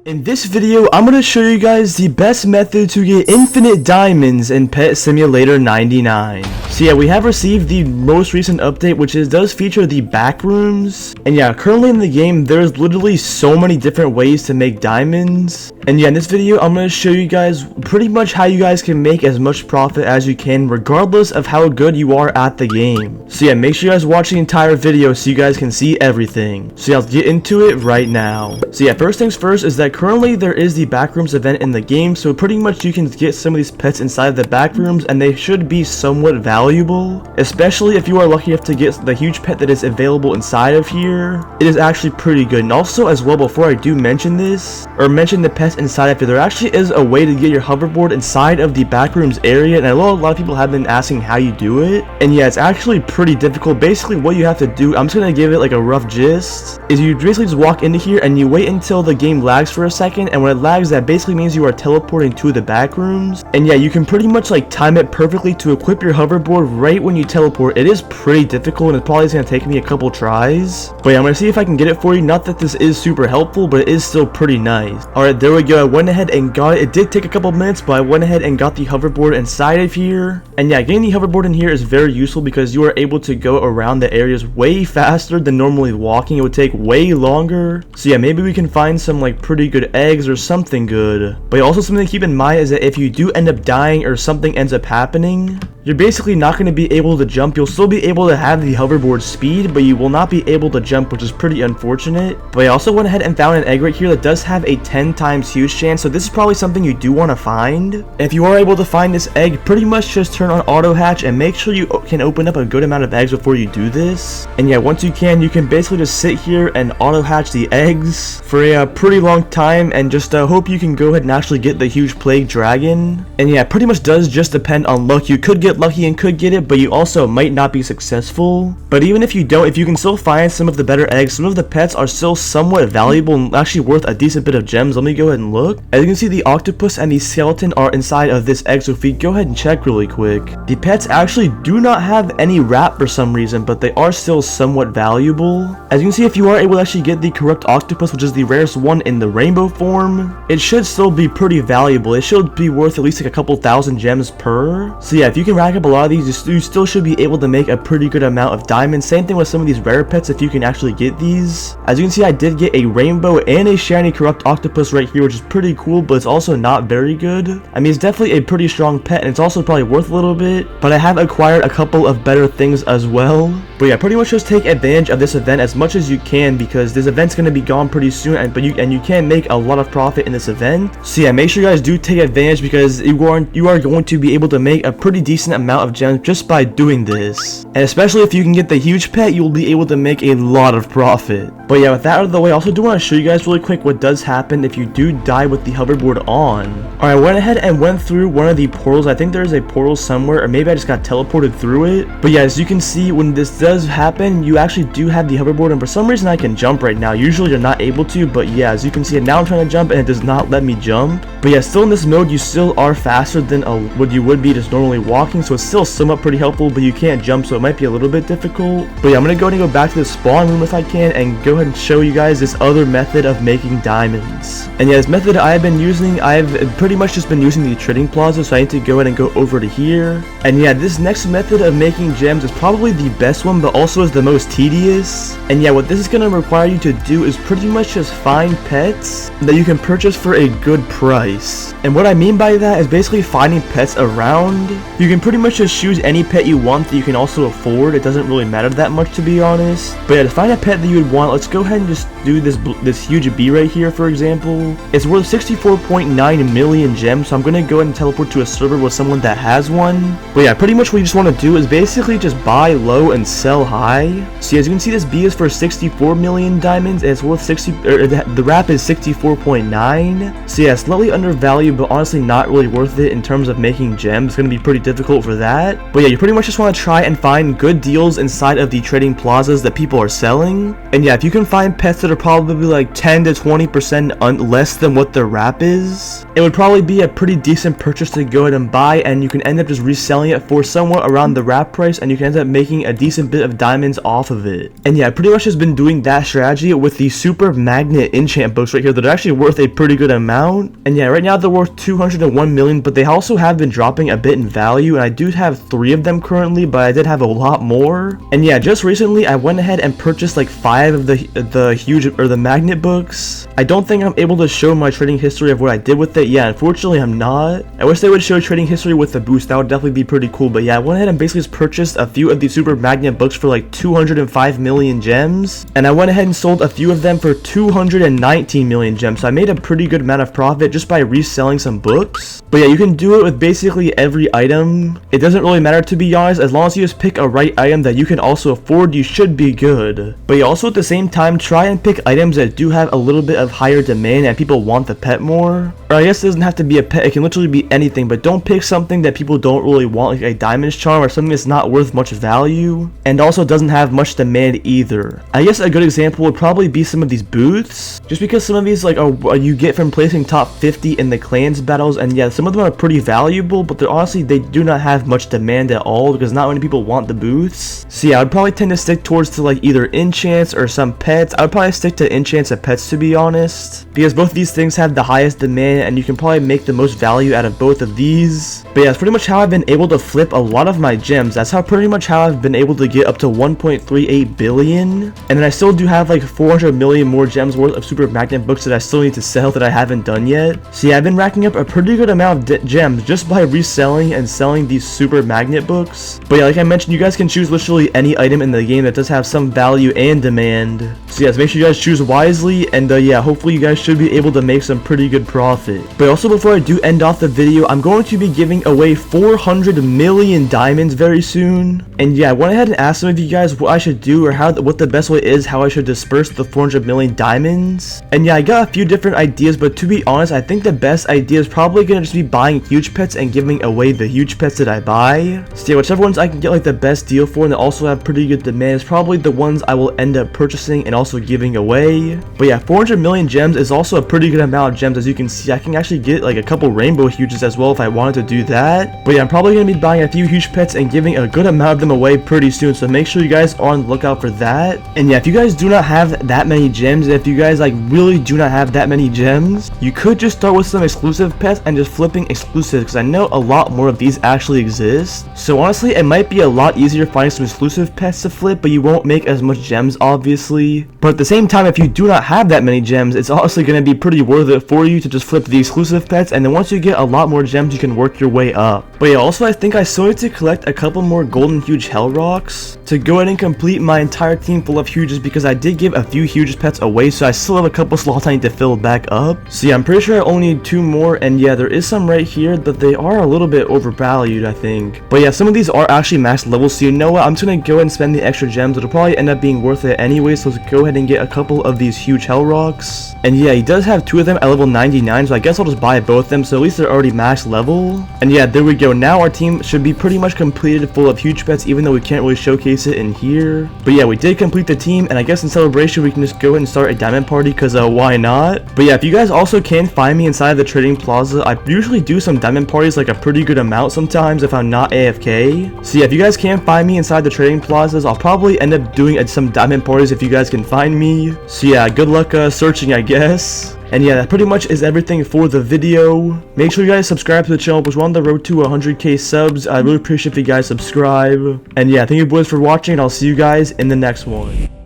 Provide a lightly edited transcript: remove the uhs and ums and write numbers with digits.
In this video, I'm going to show you guys the best method to get infinite diamonds in Pet Simulator 99. So yeah, we have received the most recent update, which does feature the back rooms. And yeah, currently in the game, there's literally so many different ways to make diamonds. And yeah, in this video, I'm going to show you guys pretty much how you guys can make as much profit as you can, regardless of how good you are at the game. So yeah, make sure you guys watch the entire video so you guys can see everything. So yeah, let's get into it right now. So yeah, first things first is that currently there is the backrooms event in the game, so pretty much you can get some of these pets inside the backrooms and they should be somewhat valuable, especially if you are lucky enough to get the huge pet that is available inside of here. It is actually pretty good. And also as well, before I do mention this, or mention the pets inside of here, there actually is a way to get your hoverboard inside of the backrooms area, and I know a lot of people have been asking how you do it, and yeah, it's actually pretty difficult. Basically what you have to do, I'm just gonna give it like a rough gist, is you basically just walk into here and you wait until the game lags for a second, and when it lags, that basically means you are teleporting to the back rooms. And yeah, you can pretty much like time it perfectly to equip your hoverboard right when you teleport. It is pretty difficult and it's probably going to take me a couple tries, but yeah, I'm going to see if I can get it for you. Not that this is super helpful, but it is still pretty nice. Alright, there we go. I went ahead and got it. It did take a couple minutes, but I went ahead and got the hoverboard inside of here. And yeah, getting the hoverboard in here is very useful because you are able to go around the areas way faster than normally walking. It would take way longer. So yeah, maybe we can find some like pretty good eggs or something good. But also something to keep in mind is that if you do end up dying or something ends up happening, you're basically not going to be able to jump. You'll still be able to have the hoverboard speed, but you will not be able to jump, which is pretty unfortunate. But I also went ahead and found an egg right here that does have a 10 times huge chance, so this is probably something you do want to find. And if you are able to find this egg, pretty much just turn on auto hatch and make sure you can open up a good amount of eggs before you do this. And yeah, once you can basically just sit here and auto hatch the eggs for a pretty long time, and just hope you can go ahead and actually get the huge plague dragon. And yeah, it pretty much does just depend on luck. You could get lucky and could get it, but you also might not be successful. But even if you don't, if you can still find some of the better eggs, some of the pets are still somewhat valuable and actually worth a decent bit of gems. Let me go ahead and look. As you can see, the octopus and the skeleton are inside of this egg, so if we go ahead and check really quick, the pets actually do not have any wrap for some reason, but they are still somewhat valuable. As you can see, if you are able to actually get the corrupt octopus, which is the rarest one in the rainbow form, it should still be pretty valuable. It should be worth at least like a couple thousand gems per. So yeah, if you can rack up a lot of these, you still should be able to make a pretty good amount of diamonds. Same thing with some of these rare pets if you can actually get these. As you can see, I did get a rainbow and a shiny corrupt octopus right here, which is pretty cool, but it's also not very good. I mean, it's definitely a pretty strong pet and it's also probably worth a little bit, but I have acquired a couple of better things as well. But yeah, pretty much just take advantage of this event as much as you can, because this event's going to be gone pretty soon, and you can make a lot of profit in this event. So yeah, make sure you guys do take advantage, because you are going to be able to make a pretty decent amount of gems just by doing this. And especially if you can get the huge pet, you will be able to make a lot of profit. But yeah, with that out of the way, I also do want to show you guys really quick what does happen if you do die with the hoverboard on. Alright, I went ahead and went through one of the portals. I think there's a portal somewhere, or maybe I just got teleported through it. But yeah, as you can see, when this does happen, you actually do have the hoverboard, and for some reason I can jump right now. Usually you're not able to, but yeah, as you can see, now I'm trying to jump and it does not let me jump. But yeah, still in this mode, you still are faster than what you would be just normally walking, so it's still somewhat pretty helpful, but you can't jump, so it might be a little bit difficult. But yeah, I'm gonna go ahead and go back to the spawn room if I can, and go ahead and show you guys this other method of making diamonds. And yeah, this method I've been using, I've pretty much just been using the trading plaza, so I need to go ahead and go over to here. And yeah, this next method of making gems is probably the best one, but also is the most tedious. And yeah, what this is gonna require you to do is pretty much just find pets that you can purchase for a good price. And what I mean by that is basically finding pets around. You can pretty much just choose any pet you want that you can also afford. It doesn't really matter that much, to be honest. But yeah, to find a pet that you would want, let's go ahead and just do this huge bee right here, for example. It's worth 64.9 million gems, so I'm gonna go ahead and teleport to a server with someone that has one. But yeah, pretty much what you just want to do is basically just buy low and sell high. So as you can see, this bee is for 64 million diamonds, and it's worth the wrap is 64.9. So yeah, slightly undervalued, but honestly not really worth it in terms of making gems. It's gonna be pretty difficult for that. But yeah, you pretty much just want to try and find good deals inside of the trading plazas that people are selling. And yeah, if you can find pets that are probably like 10 to 20% less than what their wrap is, it would probably be a pretty decent purchase to go ahead and buy, and you can end up just reselling it for somewhat around the wrap price, and you can end up making a decent bit of diamonds off of it. And yeah, I pretty much just been doing that strategy with the super magnet enchant books right right here, they're actually worth a pretty good amount. And yeah, right now they're worth 201 million, but they also have been dropping a bit in value, and I do have 3 of them currently, but I did have a lot more. And yeah, just recently I went ahead and purchased like 5 of the huge or the magnet books. I don't think I'm able to show my trading history of what I did with it. Yeah, unfortunately I'm not. I wish they would show trading history with the boost. That would definitely be pretty cool. But yeah, I went ahead and basically just purchased a few of these super magnet books for like 205 million gems, and I went ahead and sold a few of them for 219 million gems. So I made a pretty good amount of profit just by reselling some books. But yeah, you can do it with basically every item. It doesn't really matter, to be honest. As long as you just pick a right item that you can also afford, you should be good. But yeah, also at the same time, try and pick items that do have a little bit of higher demand and people want the pet more. Or I guess it doesn't have to be a pet, it can literally be anything, but don't pick something that people don't really want, like a diamond charm or something that's not worth much value and also doesn't have much demand either. I guess a good example would probably be some of these booths, just because some of these like are you get from placing top 50 in the clans battles, and yeah, some of them are pretty valuable, but they do not have much demand at all because not many people want the booths. So yeah, I would probably tend to stick towards to like either enchants or some pets. I would probably stick to enchants and pets, to be honest, because both of these things have the highest demand and you can probably make the most value out of both of these. But yeah, that's pretty much how I've been able to flip a lot of my gems. That's pretty much how I've been able to get up to 1.38 billion, and then I still do have like 400 million more gems worth of super magnet books that I still need to sell that I haven't done yet. So yeah, I've been racking up a pretty good amount of gems just by reselling and selling these super magnet books. But yeah, like I mentioned, you guys can choose literally any item in the game that does have some value and demand. So yeah, so make sure you guys choose wisely, and yeah, hopefully you guys should be able to make some pretty good profit. But also, before I do end off the video, I'm going to be giving away 400 million diamonds very soon. And yeah, I went ahead and asked some of you guys what I should do, or what the best way is, how I should disperse the 400 million diamonds. And yeah, I got a few different ideas, but to be honest, I think the best idea is probably gonna just be buying huge pets and giving away the huge pets that I buy. So yeah, whichever ones I can get like the best deal for and that also have pretty good demand is probably the ones I will end up purchasing and also giving away. But yeah, 400 million gems is also a pretty good amount of gems. As you can see, I can actually get like a couple rainbow huges as well if I wanted to do that. But yeah, I'm probably gonna be buying a few huge pets and giving a good amount of them away pretty soon, so make sure you guys are on the lookout for that. And yeah, if you guys do not have that many gems, if you guys like really do not have that many gems, you could just start with some exclusive pets and just flipping exclusives, because I know a lot more of these actually exist. So honestly, it might be a lot easier finding some exclusive pets to flip, but you won't make as much gems obviously. But at the same time, if you do not have that many gems, it's honestly going to be pretty worth it for you to just flip the exclusive pets, and then once you get a lot more gems, you can work your way up. But yeah, also I think I still need to collect a couple more golden huge hell rocks to go ahead and complete my entire team full of huges, because I did give a few huge pets away, so I still have a couple slots I need to fill back up. So yeah, I'm pretty sure I only need 2 more, and yeah, there is some right here, but they are a little bit overvalued, I think. But yeah, some of these are actually max levels, so you know what, I'm just gonna go ahead and spend the extra gems. It'll probably end up being worth it anyway, so let's go ahead and get a couple of these huge hell rocks. And yeah, he does have 2 of them at level 99, so I guess I'll just buy both of them, so at least they're already max level. And yeah, there we go. Now our team should be pretty much completed full of huge pets, even though we can't really showcase it in here. But yeah, we did complete the team, and I guess in celebration we can just go ahead and start a diamond party, because why not? But yeah, if you guys also can find me inside the trading plaza, I usually do some diamond parties, like a pretty good amount sometimes if I'm not AFK. So yeah, if you guys can find me inside the trading plazas, I'll probably end up doing some diamond parties if you guys can find me. So yeah, good luck searching, I guess. And yeah, that pretty much is everything for the video. Make sure you guys subscribe to the channel, because we're on the road to 100k subs. I really appreciate if you guys subscribe. And yeah, thank you boys for watching, and I'll see you guys in the next one.